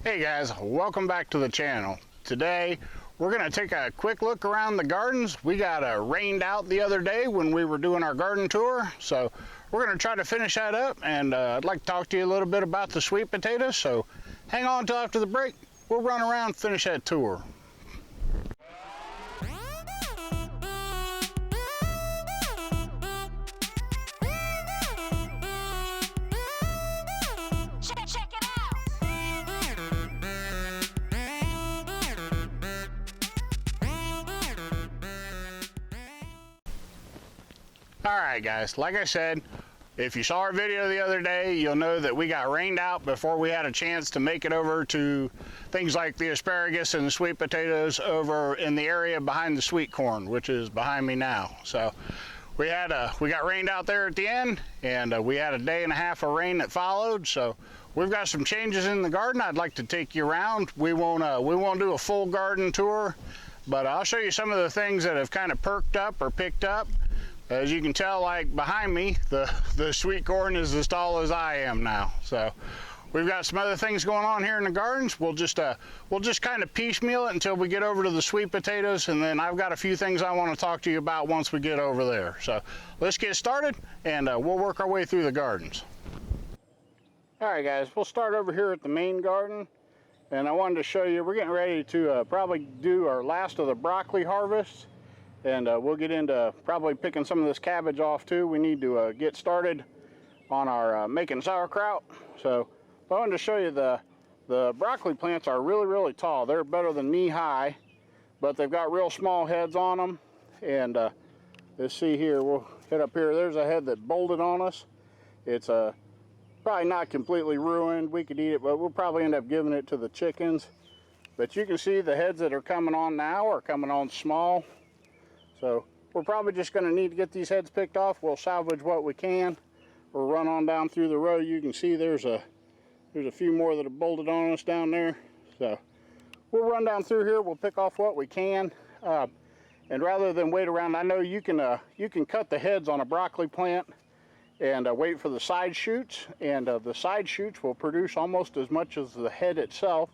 Hey guys, welcome back to the channel. Today we're going to take a quick look around the gardens. We got rained out the other day when we were doing our garden tour, so we're going to try to finish that up, and I'd like to talk to you a little bit about the sweet potatoes, so hang on until after the break. We'll run around and finish that tour. Alright guys, like I said, if you saw our video the other day, you'll know that we got rained out before we had a chance to make it over to things like the asparagus and the sweet potatoes over in the area behind the sweet corn, which is behind me now. So we got rained out there at the end, and we had a day and a half of rain that followed. So we've got some changes in the garden. I'd like to take you around. We won't do a full garden tour, but I'll show you some of the things that have kind of perked up or picked up. As you can tell, like behind me, the sweet corn is as tall as I am now. So we've got some other things going on here in the gardens. We'll just kind of piecemeal it until we get over to the sweet potatoes, and then I've got a few things I want to talk to you about once we get over there. So let's get started, and we'll work our way through the gardens. All right guys, we'll start over here at the main garden, and I wanted to show you, we're getting ready to probably do our last of the broccoli harvest. And we'll get into probably picking some of this cabbage off too. We need to get started on our making sauerkraut. So I wanted to show you the broccoli plants are really tall. They're better than knee high, but they've got real small heads on them. And let's see here, we'll hit up here. There's a head that bolted on us. It's probably not completely ruined. We could eat it, but we'll probably end up giving it to the chickens. But you can see the heads that are coming on now are coming on small. So we're probably just going to need to get these heads picked off. We'll salvage what we can. We'll run on down through the row. You can see there's a few more that have bolted on us down there. So we'll run down through here. We'll pick off what we can. And rather than wait around, I know you can cut the heads on a broccoli plant and wait for the side shoots. And the side shoots will produce almost as much as the head itself.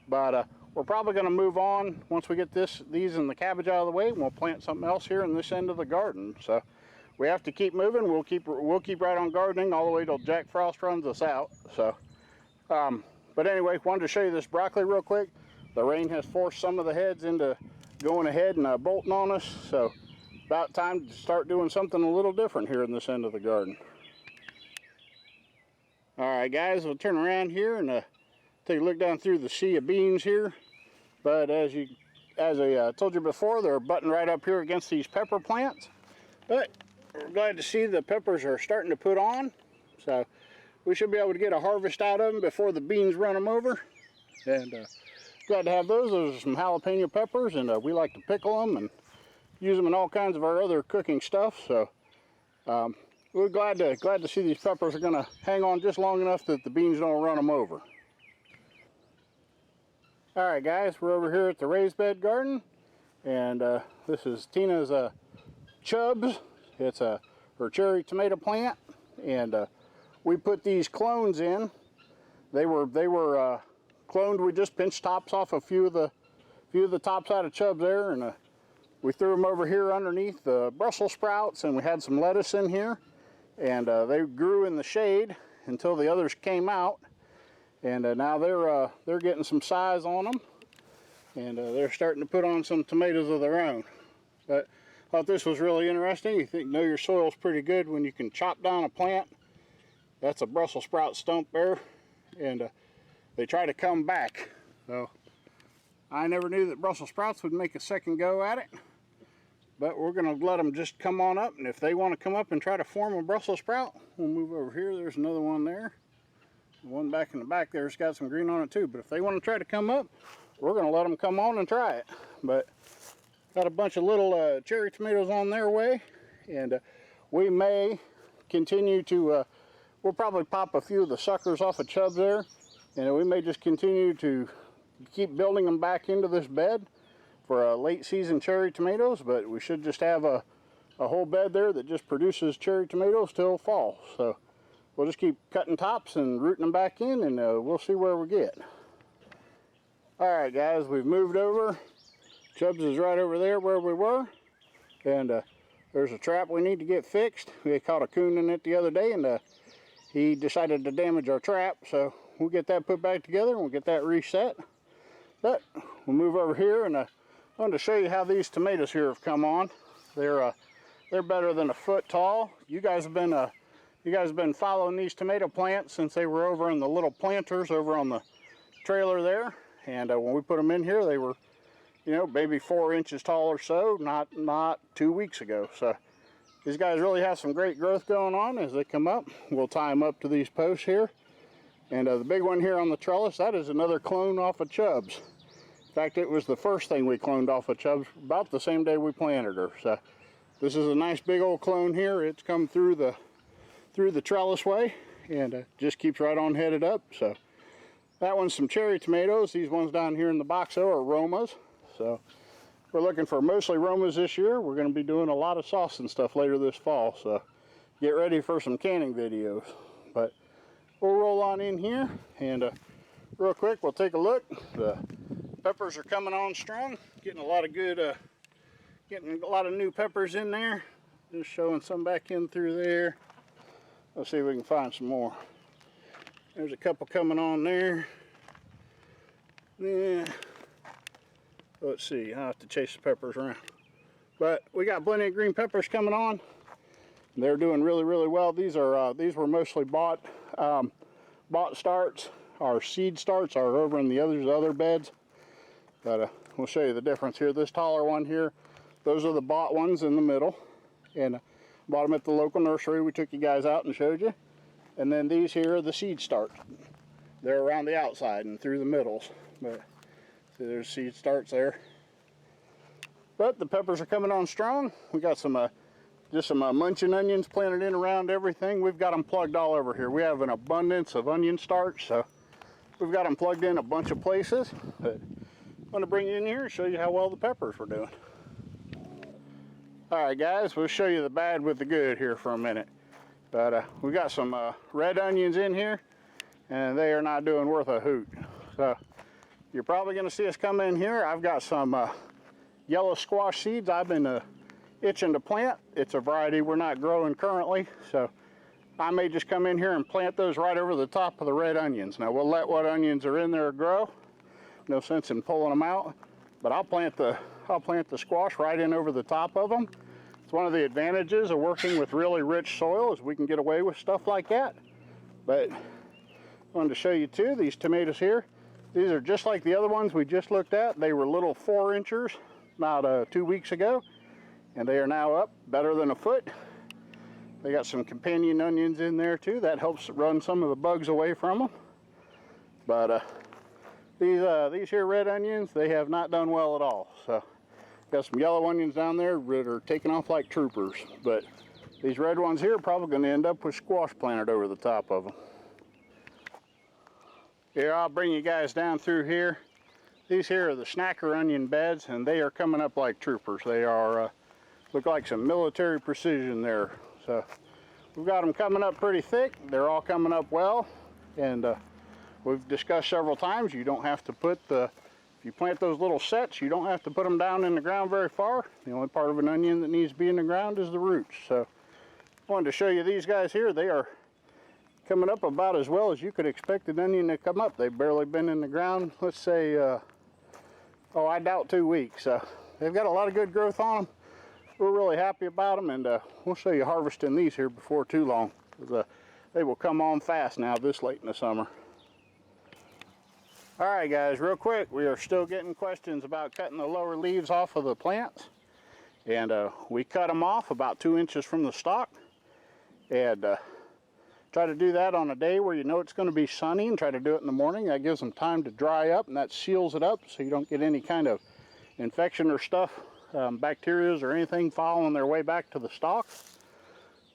But we're probably going to move on once we get these and the cabbage out of the way, and we'll plant something else here in this end of the garden. So we have to keep moving. We'll keep right on gardening all the way till Jack Frost runs us out. So, but anyway, wanted to show you this broccoli real quick. The rain has forced some of the heads into going ahead and bolting on us. So about time to start doing something a little different here in this end of the garden. All right, guys, we'll turn around here and take a look down through the sea of beans here. But as I told you before, they're butting right up here against these pepper plants. But we're glad to see the peppers are starting to put on. So we should be able to get a harvest out of them before the beans run them over. And glad to have those. Those are some jalapeno peppers, and we like to pickle them and use them in all kinds of our other cooking stuff. So we're glad to see these peppers are going to hang on just long enough that the beans don't run them over. Alright guys, we're over here at the raised bed garden, and this is Tina's chubs. It's her cherry tomato plant, and we put these clones in. They were cloned. We just pinched tops off a few of the tops out of chubs there, and we threw them over here underneath the Brussels sprouts, and we had some lettuce in here, and they grew in the shade until the others came out. And now they're getting some size on them, and they're starting to put on some tomatoes of their own. But I thought this was really interesting. You know your soil's pretty good when you can chop down a plant. That's a Brussels sprout stump there, and they try to come back. So I never knew that Brussels sprouts would make a second go at it. But we're going to let them just come on up, and if they want to come up and try to form a Brussels sprout, we'll move over here. There's another one there. The one back in the back there's got some green on it too, but if they want to try to come up, we're going to let them come on and try it. But got a bunch of little cherry tomatoes on their way, and we may continue to, we'll probably pop a few of the suckers off of chubs there, and we may just continue to keep building them back into this bed for late season cherry tomatoes, but we should just have a whole bed there that just produces cherry tomatoes till fall. So we'll just keep cutting tops and rooting them back in, and we'll see where we get. Alright guys, we've moved over. Chubbs is right over there where we were. And there's a trap we need to get fixed. We caught a coon in it the other day, and he decided to damage our trap. So we'll get that put back together and we'll get that reset. But we'll move over here, and I wanted to show you how these tomatoes here have come on. They're better than a foot tall. You guys have been following these tomato plants since they were over in the little planters over on the trailer there. And when we put them in here, they were, you know, maybe 4 inches tall or so, not 2 weeks ago. So these guys really have some great growth going on as they come up. We'll tie them up to these posts here. And the big one here on the trellis, that is another clone off of Chubbs. In fact, it was the first thing we cloned off of Chubbs about the same day we planted her. So this is a nice big old clone here. It's come through the trellis way, and just keeps right on headed up. So that one's some cherry tomatoes. These ones down here in the box though are Romas. So we're looking for mostly Romas this year. We're going to be doing a lot of sauce and stuff later this fall. So get ready for some canning videos. But we'll roll on in here, and real quick we'll take a look. The peppers are coming on strong. Getting a lot of good, getting a lot of new peppers in there. Just showing some back in through there. Let's see if we can find some more. There's a couple coming on there. Yeah. Let's see, I'll have to chase the peppers around. But we got plenty of green peppers coming on. They're doing really, really well. These were mostly bought starts. Our seed starts are over in the other beds. But we'll show you the difference here. This taller one here, those are the bought ones in the middle. And bought them at the local nursery. We took you guys out and showed you. And then these here are the seed starts. They're around the outside and through the middles. But see, there's seed starts there. But the peppers are coming on strong. We got some just some munching onions planted in around everything. We've got them plugged all over here. We have an abundance of onion starts, so we've got them plugged in a bunch of places. But I'm going to bring you in here and show you how well the peppers were doing. Alright guys, we'll show you the bad with the good here for a minute. But we got some red onions in here, and they are not doing worth a hoot. So you're probably going to see us come in here. I've got some yellow squash seeds I've been itching to plant. It's a variety we're not growing currently, so I may just come in here and plant those right over the top of the red onions. Now we'll let what onions are in there grow. No sense in pulling them out, but I'll plant the squash right in over the top of them. It's one of the advantages of working with really rich soil, is we can get away with stuff like that. But I wanted to show you too, these tomatoes here. These are just like the other ones we just looked at. They were little 4 inchers about 2 weeks ago, and they are now up better than a foot. They got some companion onions in there too. That helps run some of the bugs away from them. But these here red onions, they have not done well at all. So got some yellow onions down there that are taking off like troopers. But these red ones here are probably going to end up with squash planted over the top of them. Here, I'll bring you guys down through here. These here are the snacker onion beds, and they are coming up like troopers. They are, look like some military precision there. So we've got them coming up pretty thick. They're all coming up well. And we've discussed several times, you don't have to put if you plant those little sets, you don't have to put them down in the ground very far. The only part of an onion that needs to be in the ground is the roots. So I wanted to show you these guys here. They are coming up about as well as you could expect an onion to come up. They've barely been in the ground, let's say, I doubt 2 weeks. They've got a lot of good growth on them. We're really happy about them, and we'll show you harvesting these here before too long. They will come on fast now this late in the summer. Alright guys, real quick, we are still getting questions about cutting the lower leaves off of the plants. And we cut them off about 2 inches from the stalk. And try to do that on a day where you know it's going to be sunny, and try to do it in the morning. That gives them time to dry up, and that seals it up so you don't get any kind of infection or stuff, bacteria or anything following their way back to the stalk,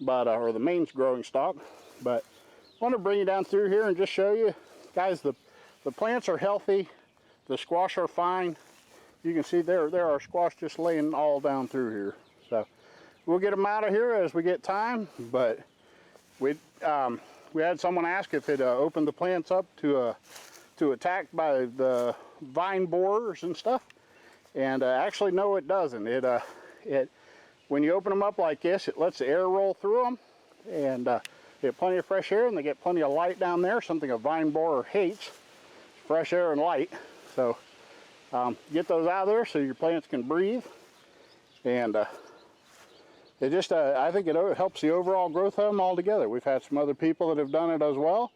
but or the main growing stalk. But I want to bring you down through here and just show you guys, the plants are healthy, the squash are fine. You can see there are squash just laying all down through here. So we'll get them out of here as we get time. But we had someone ask if it opened the plants up to to attack by the vine borers and stuff. And actually, no, it doesn't. When you open them up like this, it lets the air roll through them, and they get plenty of fresh air, and they get plenty of light down there. Something a vine borer hates, fresh air and light. So get those out of there so your plants can breathe. And it just, I think it helps the overall growth of them altogether. We've had some other people that have done it as well,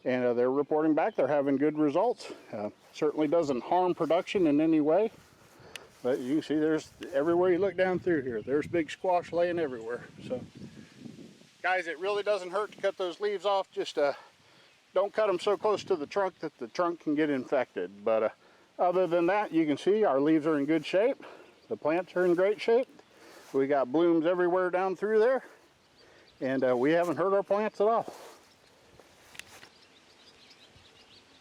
and they're reporting back they're having good results. Certainly doesn't harm production in any way. But you can see there's, everywhere you look down through here, there's big squash laying everywhere. So, guys, it really doesn't hurt to cut those leaves off. Just don't cut them so close to the trunk that the trunk can get infected. But other than that, you can see our leaves are in good shape. The plants are in great shape. We got blooms everywhere down through there. And we haven't hurt our plants at all.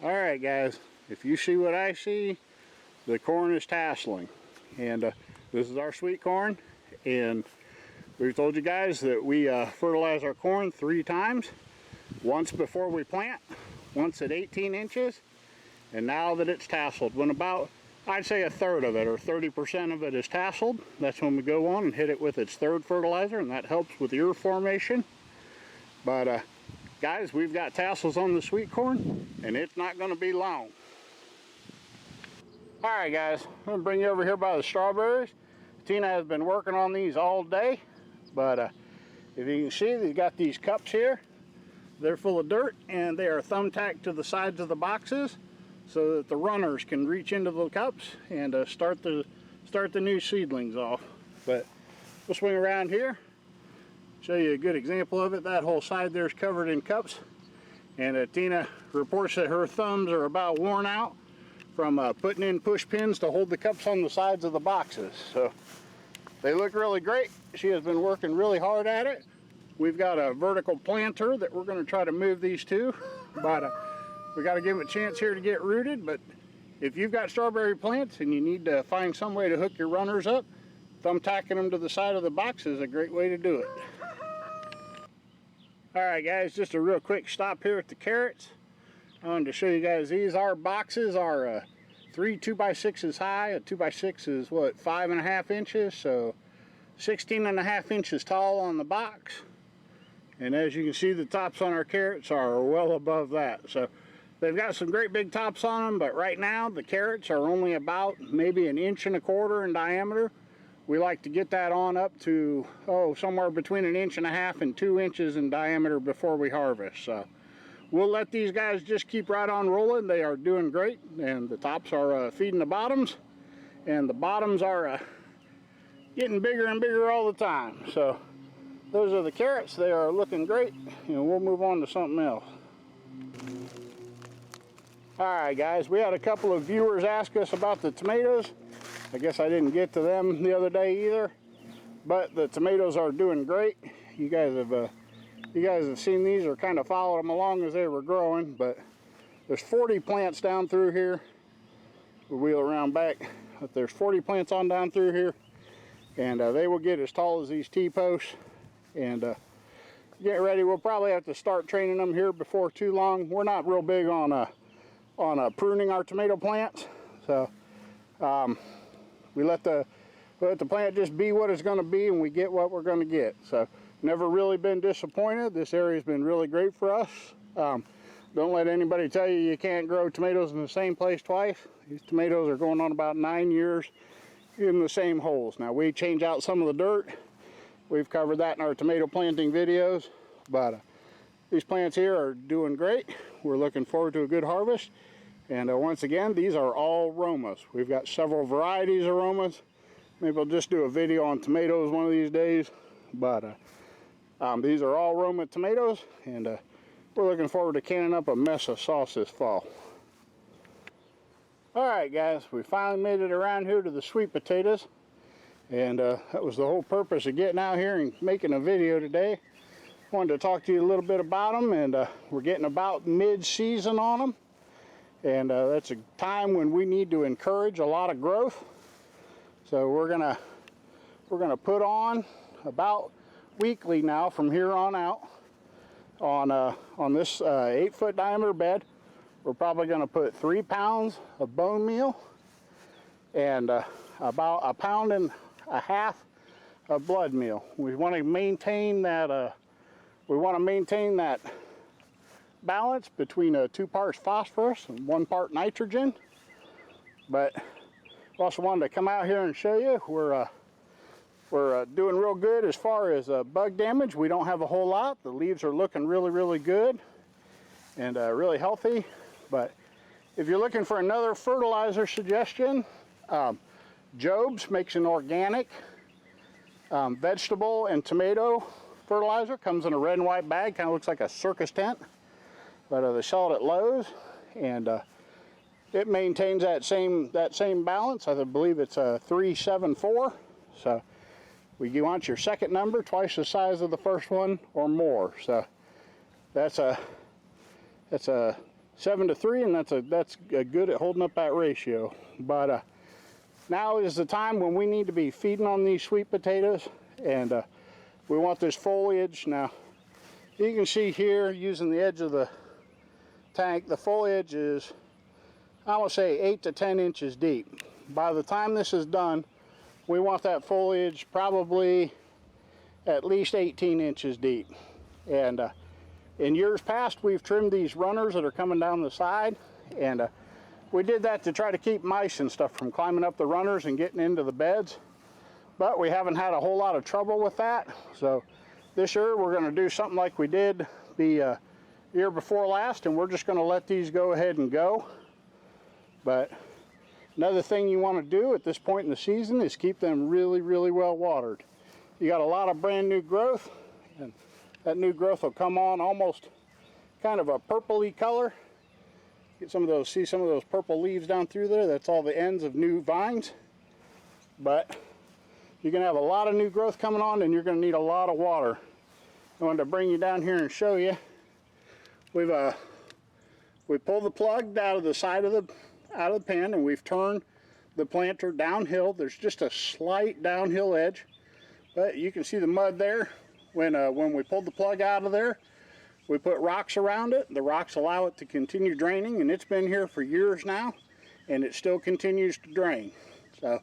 All right, guys, if you see what I see, the corn is tasseling. And this is our sweet corn. And we've told you guys that we fertilize our corn 3 times. Once before we plant, once at 18 inches, and now that it's tasseled. When about, I'd say a third of it, or 30% of it is tasseled, that's when we go on and hit it with its 3rd fertilizer, and that helps with ear formation. But guys, we've got tassels on the sweet corn, and it's not going to be long. Alright guys, I'm going to bring you over here by the strawberries. Tina has been working on these all day, but if you can see, they've got these cups here. They're full of dirt, and they are thumbtacked to the sides of the boxes so that the runners can reach into the cups and start the new seedlings off. But we'll swing around here, show you a good example of it. That whole side there is covered in cups, and Tina reports that her thumbs are about worn out from putting in push pins to hold the cups on the sides of the boxes. So they look really great. She has been working really hard at it. We've got a vertical planter that we're going to try to move these to, but we got to give them a chance here to get rooted. But if you've got strawberry plants and you need to find some way to hook your runners up, thumbtacking them to the side of the box is a great way to do it. Alright guys, just a real quick stop here at the carrots. I wanted to show you guys these. Our boxes are 3 2x6s high. A 2x6 is what, 5.5 inches, so 16.5 inches tall on the box. And as you can see, the tops on our carrots are well above that. So they've got some great big tops on them, but right now the carrots are only about maybe 1.25 inches in diameter. We like to get that on up to, somewhere between 1.5 inches and 2 inches in diameter before we harvest. So we'll let these guys just keep right on rolling. They are doing great, and the tops are feeding the bottoms, and the bottoms are getting bigger and bigger all the time. So those are the carrots. They are looking great, and we'll move on to something else. Alright guys, we had a couple of viewers ask us about the tomatoes. I guess I didn't get to them the other day either, but the tomatoes are doing great. You guys have seen these or kind of followed them along as they were growing, but there's 40 plants down through here. We'll wheel around back, but there's 40 plants on down through here, and they will get as tall as these T-posts. And get ready, we'll probably have to start training them here before too long. We're not real big on pruning our tomato plants, so we let the plant just be what it's going to be, and we get what we're going to get. So never really been disappointed. This area's been really great for us. Don't let anybody tell you you can't grow tomatoes in the same place twice. These tomatoes are going on about 9 years in the same holes. Now we change out some of the dirt. We've covered that in our tomato planting videos, but these plants here are doing great. We're looking forward to a good harvest. And once again, these are all Romas. We've got several varieties of Romas. Maybe we'll just do a video on tomatoes one of these days. But these are all Roma tomatoes, and we're looking forward to canning up a mess of sauce this fall. Alright guys, we finally made it around here to the sweet potatoes. And that was the whole purpose of getting out here and making a video today. Wanted to talk to you a little bit about them, and we're getting about mid-season on them. And that's a time when we need to encourage a lot of growth. So we're gonna put on about weekly now from here on out on this 8-foot diameter bed. we're probably going to put 3 pounds of bone meal and about 1.5 pounds of blood meal. We want to maintain that. Balance between 2 parts phosphorus and 1 part nitrogen. But we also wanted to come out here and show you we're doing real good as far as bug damage. We don't have a whole lot. The leaves are looking really, really good and really healthy. But if you're looking for another fertilizer suggestion, Job's makes an organic vegetable and tomato fertilizer. Comes in a red and white bag, kind of looks like a circus tent, but they sell it at Lowe's, and it maintains that same balance. I believe it's a 374. So you want your second number twice the size of the first one or more. So that's a 7-to-3, and that's good at holding up that ratio. But now is the time when we need to be feeding on these sweet potatoes, and we want this foliage. Now you can see here, using the edge of the tank, the foliage is, I would say, 8 to 10 inches deep. By the time this is done, we want that foliage probably at least 18 inches deep. And in years past, we've trimmed these runners that are coming down the side, and we did that to try to keep mice and stuff from climbing up the runners and getting into the beds. But we haven't had a whole lot of trouble with that. So this year we're going to do something like we did the year before last, and we're just going to let these go ahead and go. But another thing you want to do at this point in the season is keep them really, really well watered. You got a lot of brand new growth, and that new growth will come on almost kind of a purpley color. Get some of those, see some of those purple leaves down through there? That's all the ends of new vines. But you're going to have a lot of new growth coming on, and you're going to need a lot of water. I wanted to bring you down here and show you. We pulled the plug out of the side of the pen, and we've turned the planter downhill. There's just a slight downhill edge, but you can see the mud there. When we pulled the plug out of there, we put rocks around it. The rocks allow it to continue draining, and it's been here for years now, and it still continues to drain. So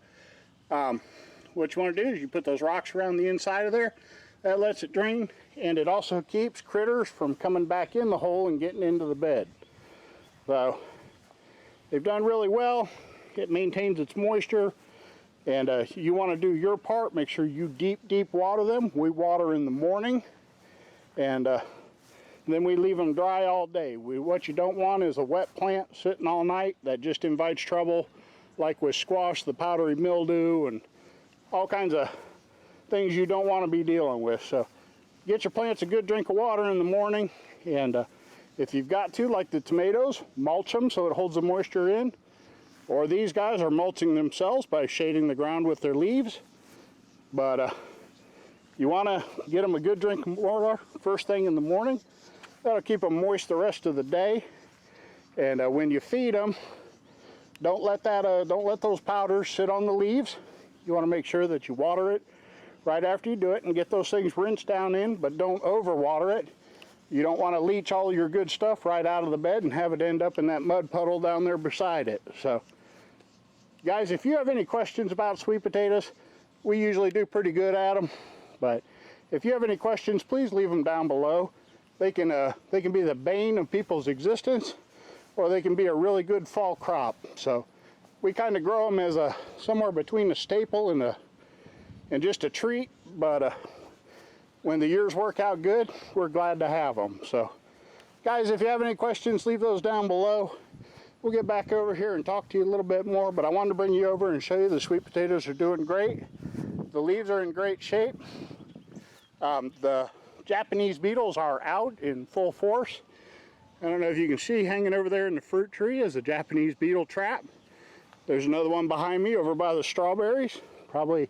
what you want to do is you put those rocks around the inside of there. That lets it drain, and it also keeps critters from coming back in the hole and getting into the bed. So they've done really well. It maintains its moisture, and you want to do your part. Make sure you deep water them. We water in the morning, and then we leave them dry all day. What you don't want is a wet plant sitting all night. That just invites trouble, like with squash, the powdery mildew, and all kinds of things you don't want to be dealing with. So get your plants a good drink of water in the morning, and if you've got to, like the tomatoes, mulch them so it holds the moisture in. Or these guys are mulching themselves by shading the ground with their leaves. But you want to get them a good drink of water first thing in the morning. That'll keep them moist the rest of the day. And when you feed them, don't let those powders sit on the leaves. You want to make sure that you water it right after you do it and get those things rinsed down in, but don't overwater it. You don't want to leach all your good stuff right out of the bed and have it end up in that mud puddle down there beside it. So guys, if you have any questions about sweet potatoes, we usually do pretty good at them, but if you have any questions, please leave them down below. They can be the bane of people's existence, or they can be a really good fall crop. So we kind of grow them as somewhere between a staple and just a treat, but when the years work out good, we're glad to have them. So guys, if you have any questions, leave those down below. We'll get back over here and talk to you a little bit more, but I wanted to bring you over and show you the sweet potatoes are doing great. The leaves are in great shape. The Japanese beetles are out in full force. I don't know if you can see, hanging over there in the fruit tree is a Japanese beetle trap. There's another one behind me over by the strawberries, probably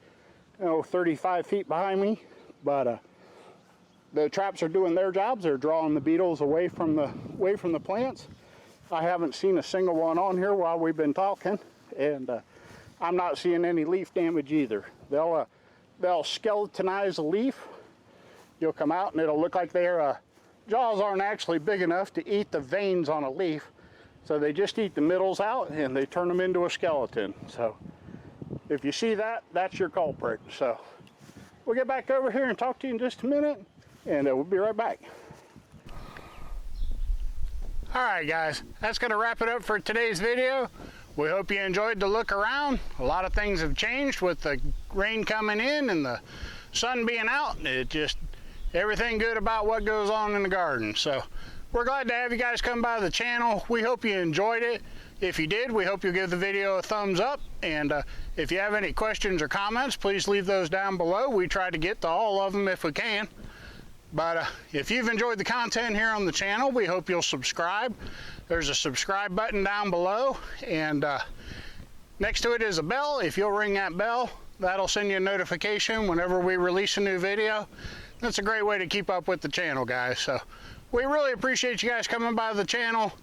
35 feet behind me. But the traps are doing their jobs. They're drawing the beetles away from the plants. I haven't seen a single one on here while we've been talking, and I'm not seeing any leaf damage either. They'll skeletonize a leaf. You'll come out and it'll look like their jaws aren't actually big enough to eat the veins on a leaf. So they just eat the middles out and they turn them into a skeleton. So if you see that, that's your culprit. So we'll get back over here and talk to you in just a minute, and we'll be right back. All right, guys, that's going to wrap it up for today's video. We hope you enjoyed the look around. A lot of things have changed with the rain coming in and the sun being out. It just, everything good about what goes on in the garden. So we're glad to have you guys come by the channel. We hope you enjoyed it. If you did, we hope you'll give the video a thumbs up. And if you have any questions or comments, please leave those down below. We try to get to all of them if we can. But if you've enjoyed the content here on the channel, we hope you'll subscribe. There's a subscribe button down below, and next to it is a bell. If you'll ring that bell, that'll send you a notification whenever we release a new video. That's a great way to keep up with the channel, guys. So we really appreciate you guys coming by the channel.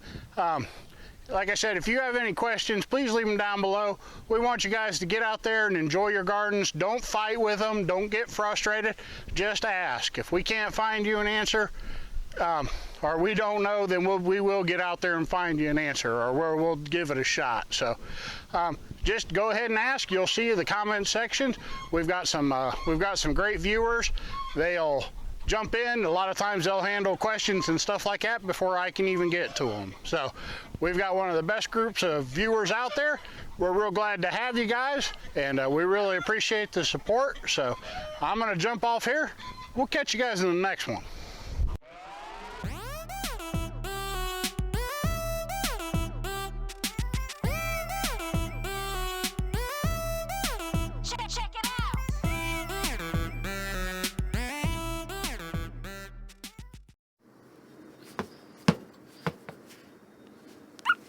Like I said, if you have any questions, please leave them down below. We want you guys to get out there and enjoy your gardens. Don't fight with them. Don't get frustrated. Just ask. If we can't find you an answer, or we don't know, then we will get out there and find you an answer, or we'll give it a shot. So just go ahead and ask. You'll see the comment section. We've got some great viewers. They'll jump in. A lot of times they'll handle questions and stuff like that before I can even get to them. So we've got one of the best groups of viewers out there. We're real glad to have you guys, and we really appreciate the support. So I'm going to jump off here. We'll catch you guys in the next one.